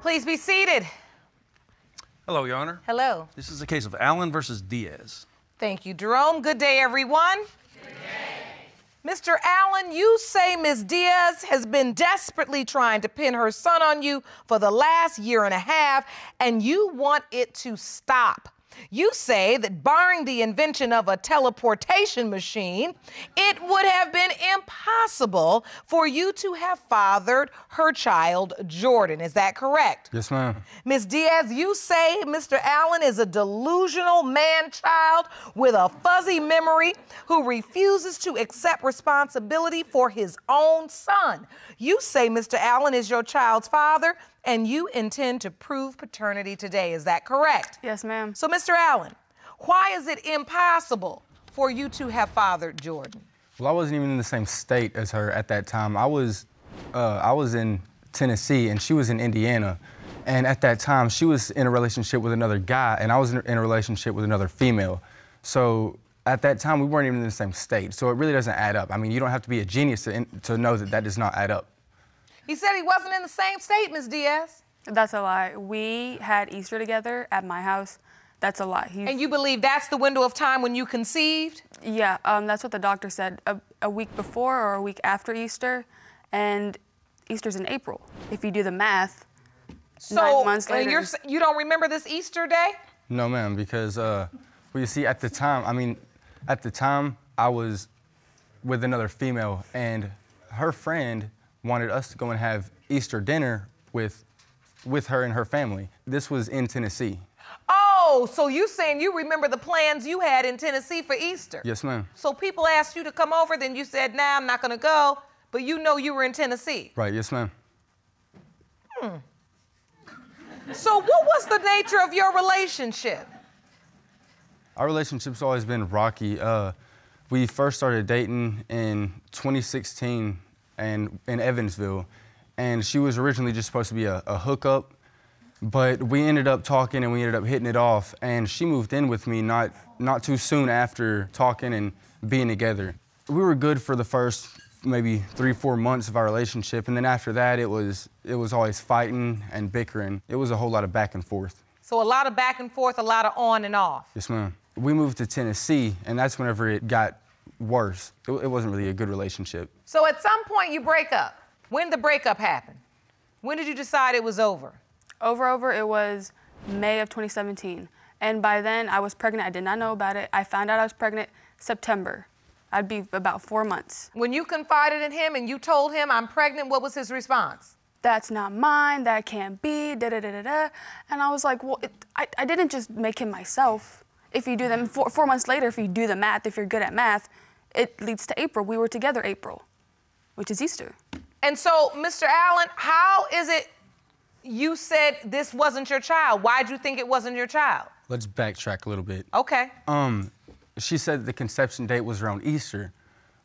Please be seated. Hello, Your Honor. Hello. This is a case of Allen versus Diaz. Thank you, Jerome. Good day, everyone. Good day. Mr. Allen, you say Ms. Diaz has been desperately trying to pin her son on you for the last year and a half, and you want it to stop. You say that barring the invention of a teleportation machine, it would have been impossible for you to have fathered her child, Jordan. Is that correct? Yes, ma'am. Ms. Diaz, you say Mr. Allen is a delusional man-child with a fuzzy memory who refuses to accept responsibility for his own son. You say Mr. Allen is your child's father, and you intend to prove paternity today. Is that correct? Yes, ma'am. So, Mr. Allen, why is it impossible for you to have fathered Jordan? Well, I wasn't even in the same state as her at that time. I was in Tennessee, and she was in Indiana. And at that time, she was in a relationship with another guy, and I was in a relationship with another female. So at that time, we weren't even in the same state. So it really doesn't add up. I mean, you don't have to be a genius to know that that does not add up. He said he wasn't in the same state, Ms. Diaz. That's a lie. We had Easter together at my house. That's a lie. And you believe that's the window of time when you conceived? Yeah, that's what the doctor said. A week before or a week after Easter, and Easter's in April. If you do the math, 9 months later. You don't remember this Easter day? No, ma'am, because, well, you see, at the time, I was with another female, and her friend wanted us to go and have Easter dinner with her and her family. This was in Tennessee. Oh, so you saying you remember the plans you had in Tennessee for Easter? Yes, ma'am. So people asked you to come over, then you said, nah, I'm not gonna go, but you know you were in Tennessee. Right, yes, ma'am. So what was the nature of your relationship? Our relationship's always been rocky. We first started dating in 2016 and in Evansville, and she was originally just supposed to be a hookup, but we ended up talking and we ended up hitting it off, and she moved in with me not too soon after talking and being together. We were good for the first maybe 3-4 months of our relationship, and then after that it was always fighting and bickering. It was a whole lot of back and forth. So a lot of back and forth, a lot of on and off. Yes, ma'am. We moved to Tennessee, and that's whenever it got worse. It wasn't really a good relationship. So at some point you break up. When did the breakup happen? When did you decide it was over? Over, it was May of 2017. And by then, I was pregnant. I did not know about it. I found out I was pregnant September. I'd be about 4 months. When you confided in him and you told him, I'm pregnant, what was his response? That's not mine, that can't be, da-da-da-da-da. And I was like, well, I didn't just make him myself. If you do them, 4 months later, if you do the math, if you're good at math, it leads to April. We were together April, which is Easter. And so, Mr. Allen, how is it you said this wasn't your child? Why'd you think it wasn't your child? Let's backtrack a little bit. Okay. She said the conception date was around Easter.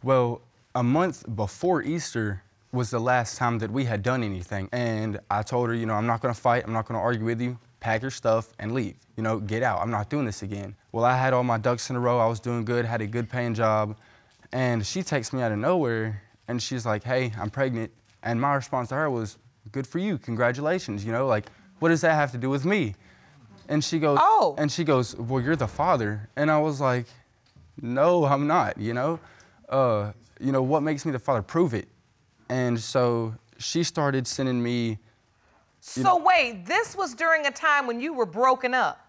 Well, a month before Easter was the last time that we had done anything. And I told her, you know, I'm not gonna fight, I'm not gonna argue with you, pack your stuff and leave. You know, get out, I'm not doing this again. Well, I had all my ducks in a row, I was doing good, had a good paying job, and she takes me out of nowhere, and she's like, hey, I'm pregnant. And my response to her was, good for you, congratulations, you know, like, what does that have to do with me? And she goes, oh. And she goes, well, you're the father. And I was like, no, I'm not, you know? What makes me the father? Prove it. And so she started sending me. So wait, this was during a time when you were broken up.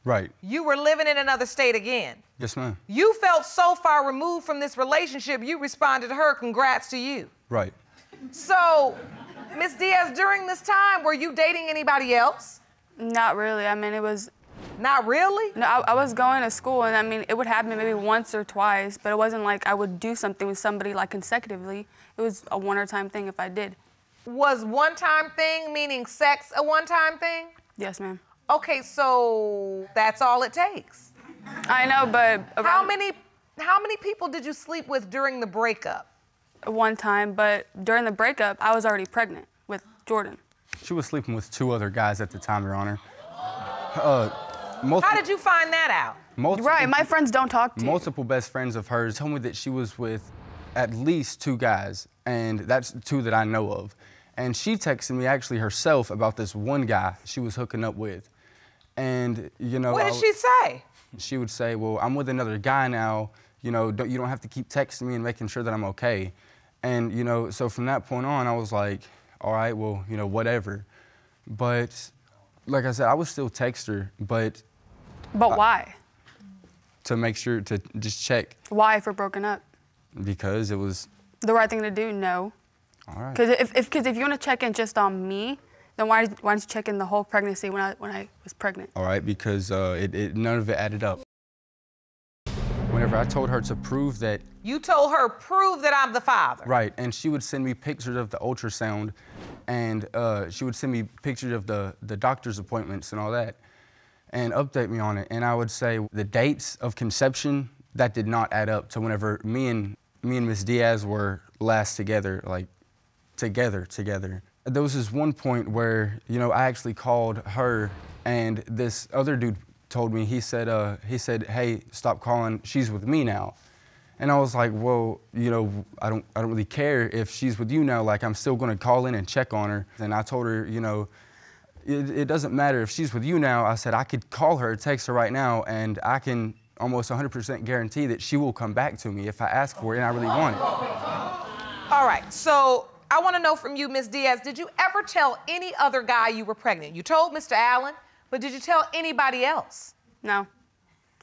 Right. You were living in another state again. Yes, ma'am. You felt so far removed from this relationship, you responded to her, congrats to you. Right. So, Ms. Diaz, during this time, were you dating anybody else? Not really. I mean, it was... Not really? No, I was going to school, and I mean, it would happen maybe once or twice, but it wasn't like I would do something with somebody like consecutively. It was a one-time thing if I did. Was one-time thing meaning sex a one-time thing? Yes, ma'am. Okay, so that's all it takes. I know, but... How many people did you sleep with during the breakup? One time, but during the breakup, I was already pregnant with Jordan. She was sleeping with 2 other guys at the time, Your Honor. How did you find that out? Right, my friends don't talk to you. Multiple best friends of hers told me that she was with at least 2 guys, and that's 2 that I know of. And she texted me actually herself about this one guy she was hooking up with. And, you know. What did she say? She would say, well, I'm with another guy now. You know, you don't have to keep texting me and making sure that I'm okay. And, you know, so from that point on, I was like, all right, well, you know, whatever. But like I said, I would still text her, but. But why? To make sure to just check. Why if we're broken up? Because it was. The right thing to do, no. All right. Because if you want to check in just on me, then why didn't you check in the whole pregnancy when I was pregnant? All right, because none of it added up. Whenever I told her to prove that. You told her, prove that I'm the father. Right, and she would send me pictures of the ultrasound, and she would send me pictures of the doctor's appointments and all that, and update me on it. And I would say the dates of conception, that did not add up to whenever me and Miss Diaz were last together, like together. There was this one point where, you know, I actually called her, and this other dude told me, he said, hey, stop calling, she's with me now. And I was like, well, you know, I don't really care if she's with you now, like I'm still gonna call in and check on her. And I told her, you know, it doesn't matter if she's with you now. I said, I could call her, text her right now, and I can almost 100% guarantee that she will come back to me if I ask for it and I really want it. All right, so I want to know from you, Ms. Diaz, did you ever tell any other guy you were pregnant? You told Mr. Allen, but did you tell anybody else? No,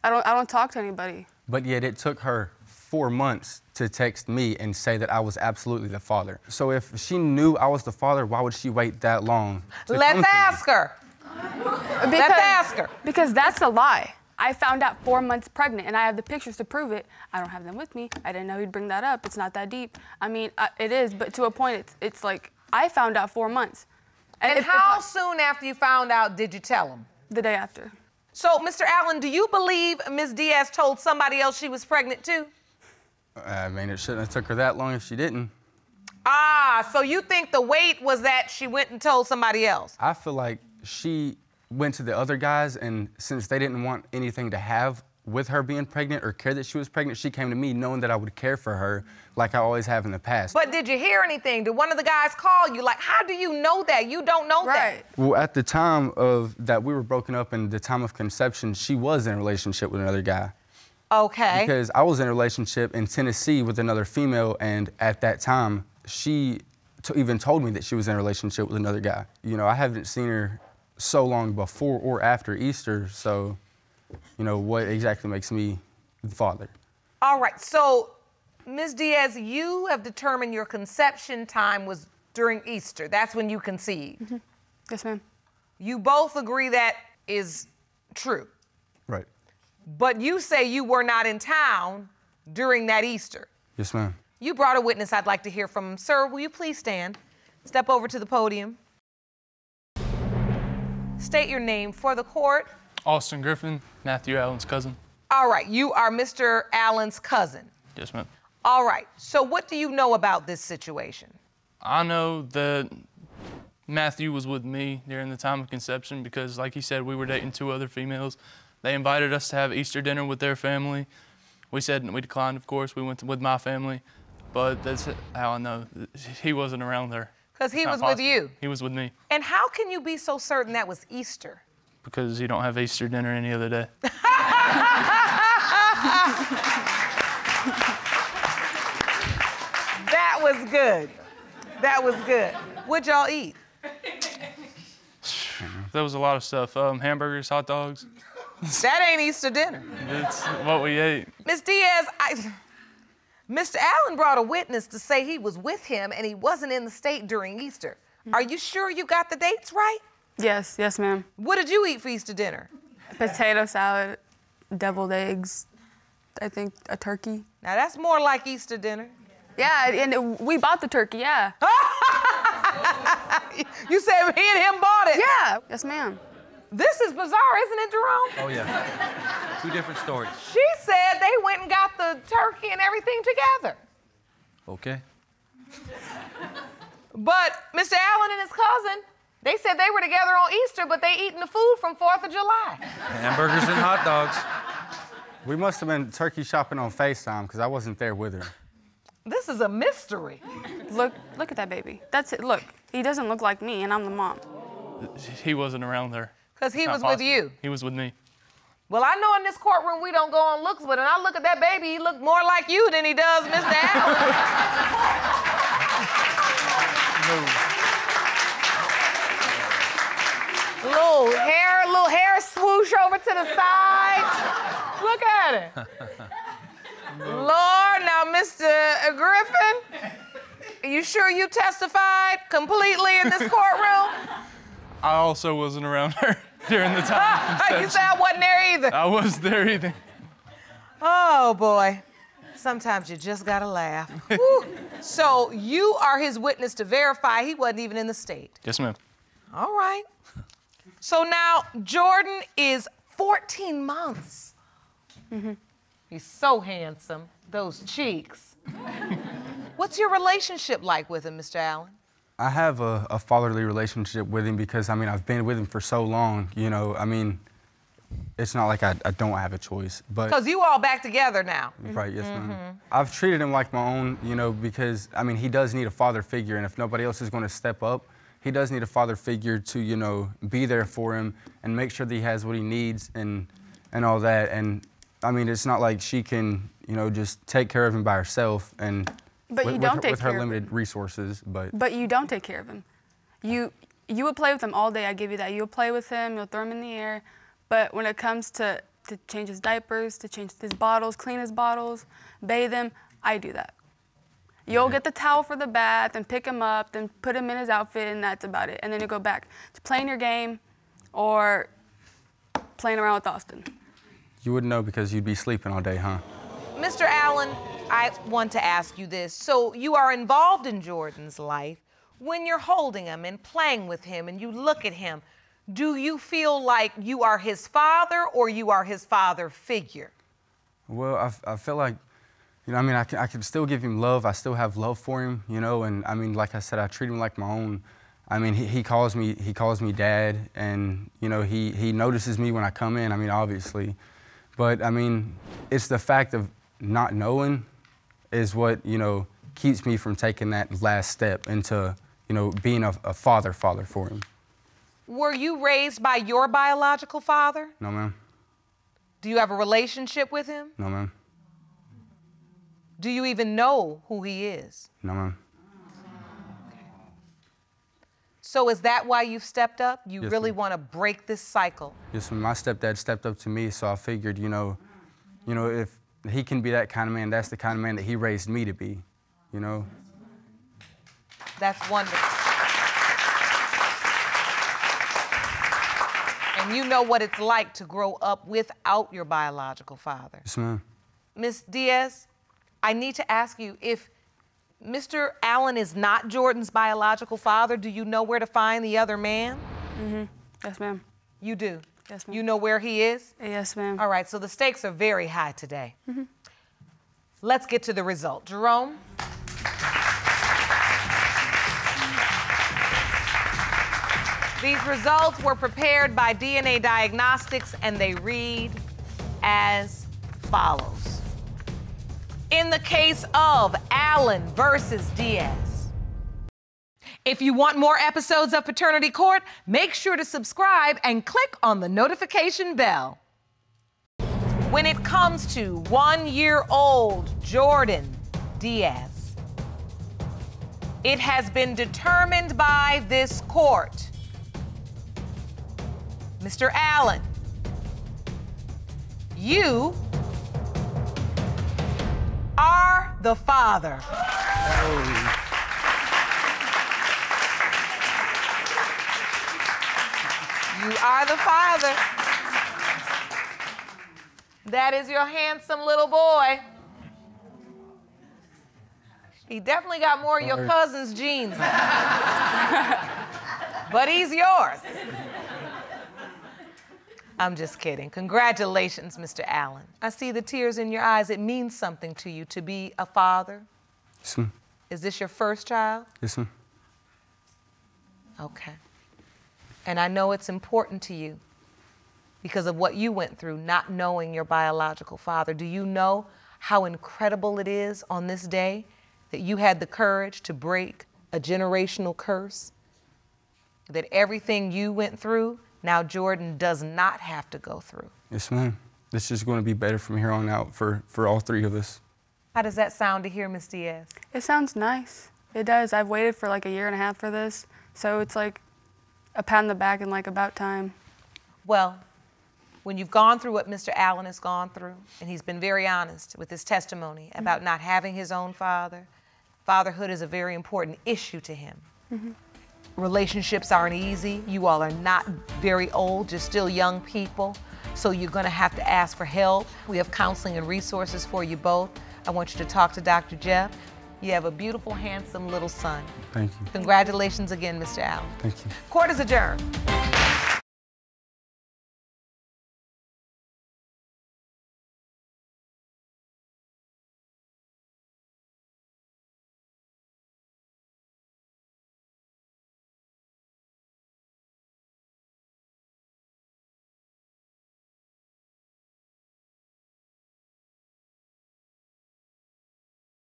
I don't talk to anybody. But yet it took her 4 months to text me and say that I was absolutely the father. So if she knew I was the father, why would she wait that long? Let's ask her. Let's ask her. Because that's a lie. I found out 4 months pregnant, and I have the pictures to prove it. I don't have them with me. I didn't know he'd bring that up. It's not that deep. I mean, it is, but to a point, it's like, I found out 4 months. And how soon after you found out did you tell him? The day after. So, Mr. Allen, do you believe Ms. Diaz told somebody else she was pregnant too? I mean, it shouldn't have took her that long if she didn't. Ah, so you think the wait was that she went and told somebody else? I feel like she went to the other guys, and since they didn't want anything to have with her being pregnant or care that she was pregnant, she came to me knowing that I would care for her like I always have in the past. But did you hear anything? Did one of the guys call you? Like, how do you know that? You don't know that. Well, at the time of that we were broken up and the time of conception, she was in a relationship with another guy. Okay. Because I was in a relationship in Tennessee with another female, and at that time, she even told me that she was in a relationship with another guy. You know, I haven't seen her so long before or after Easter, so, you know, what exactly makes me the father? All right, so, Ms. Diaz, you have determined your conception time was during Easter. That's when you conceived. Mm-hmm. Yes, ma'am. You both agree that is true. Right. But you say you were not in town during that Easter. Yes, ma'am. You brought a witness I'd like to hear from. Sir, will you please stand? Step over to the podium. State your name for the court. Austin Griffin, Matthew Allen's cousin. All right, you are Mr. Allen's cousin. Yes, ma'am. All right, so what do you know about this situation? I know that Matthew was with me during the time of conception because, like he said, we were dating 2 other females. They invited us to have Easter dinner with their family. We said we declined, of course. We went with my family, but that's how I know he wasn't around there. Because he was with you? He was with me. And how can you be so certain that was Easter? Because you don't have Easter dinner any other day. That was good. That was good. What'd y'all eat? There was a lot of stuff. Hamburgers, hot dogs. That ain't Easter dinner. It's what we ate. Ms. Diaz, Mr. Allen brought a witness to say he was with him and he wasn't in the state during Easter. Are you sure you got the dates right? Yes, ma'am. What did you eat for Easter dinner? Potato salad, deviled eggs, I think a turkey. Now that's more like Easter dinner. Yeah, and we bought the turkey, yeah. You said he and him bought it? Yeah, yes, ma'am. This is bizarre, isn't it, Jerome? Oh, yeah. 2 different stories. She said they went and got the turkey and everything together. Okay. But Mr. Allen and his cousin, they said they were together on Easter, but they eating the food from 4th of July. Hamburgers and hot dogs. We must have been turkey shopping on FaceTime because I wasn't there with her. This is a mystery. Look at that baby. That's it, look. He doesn't look like me, and I'm the mom. He wasn't around her. Because he Not was possible. with you. He was with me. Well, I know in this courtroom we don't go on looks, but when I look at that baby, he looked more like you than he does Mr. Allen. Little hair swoosh over to the side. Look at it. Lord, now, Mr. Griffin, are you sure you testified completely in this courtroom? I also wasn't around her during the time. You said I wasn't there either. I wasn't there either. Oh, boy. Sometimes you just gotta laugh. Whew. So you are his witness to verify he wasn't even in the state. Yes, ma'am. All right. So now Jordan is 14 months. Mm-hmm. He's so handsome. Those cheeks. What's your relationship like with him, Mr. Allen? I have a fatherly relationship with him because, I mean, I've been with him for so long, you know. I mean, it's not like I don't have a choice, but... Because you all back together now. Right, yes, ma'am. I've treated him like my own, you know, because, I mean, he does need a father figure, and if nobody else is going to step up, he does need a father figure to, you know, be there for him and make sure that he has what he needs and all that. And, I mean, it's not like she can, you know, just take care of him by herself and... But you don't take with care her of him. limited resources, but... But you don't take care of him. You would play with him all day, I give you that. You'll play with him, you'll throw him in the air. But when it comes to change his diapers, to change his bottles, clean his bottles, bathe him, I do that. You'll get the towel for the bath and pick him up, then put him in his outfit, and that's about it. And then you go back to playing your game or playing around with Austin. You wouldn't know because you'd be sleeping all day, huh? Mr. Allen, I want to ask you this. So you are involved in Jordan's life. When you're holding him and playing with him and you look at him, do you feel like you are his father or you are his father figure? Well, I feel like, you know, I mean, I can still give him love. I still have love for him, you know, and I mean, like I said, I treat him like my own. I mean, he calls me dad, and, you know, he notices me when I come in, I mean, obviously. But, I mean, it's the fact of not knowing is what, you know, keeps me from taking that last step into, you know, being a father for him. Were you raised by your biological father? No, ma'am. Do you have a relationship with him? No, ma'am. Do you even know who he is? No, ma'am. So is that why you've stepped up? You Yes, really ma'am. want to break this cycle? Yes, my stepdad stepped up to me, so I figured, you know, if he can be that kind of man, that's the kind of man that he raised me to be, you know? That's wonderful. And you know what it's like to grow up without your biological father. Yes, ma'am. Ms. Diaz, I need to ask you, if Mr. Allen is not Jordan's biological father, do you know where to find the other man? Mm-hmm. Yes, ma'am. You do? Yes, ma'am. You know where he is? Yes, ma'am. All right, so the stakes are very high today. Let's get to the result. Jerome? These results were prepared by DNA Diagnostics, and they read as follows. In the case of Allen versus Diaz. If you want more episodes of Paternity Court, make sure to subscribe and click on the notification bell. When it comes to 1-year-old Jordan Diaz, it has been determined by this court. Mr. Allen, you are the father. You are the father. That is your handsome little boy. He definitely got more of your cousin's genes. But he's yours. I'm just kidding. Congratulations, Mr. Allen. I see the tears in your eyes. It means something to you to be a father. Yes, ma'am. Is this your first child? Yes, ma'am. Okay. And I know it's important to you because of what you went through, not knowing your biological father. Do you know how incredible it is on this day that you had the courage to break a generational curse that everything you went through, now Jordan does not have to go through. Yes, ma'am. This is going to be better from here on out for all three of us. How does that sound to hear, Miss Diaz? It sounds nice. It does. I've waited for like a year and a half for this, so it's like a pat on the back and like about time. Well, when you've gone through what Mr. Allen has gone through, and he's been very honest with his testimony about not having his own father, fatherhood is a very important issue to him. Relationships aren't easy. You all are not very old, you're still young people, so you're gonna have to ask for help. We have counseling and resources for you both. I want you to talk to Dr. Jeff. You have a beautiful, handsome little son. Thank you. Congratulations again, Mr. Allen. Thank you. Court is adjourned.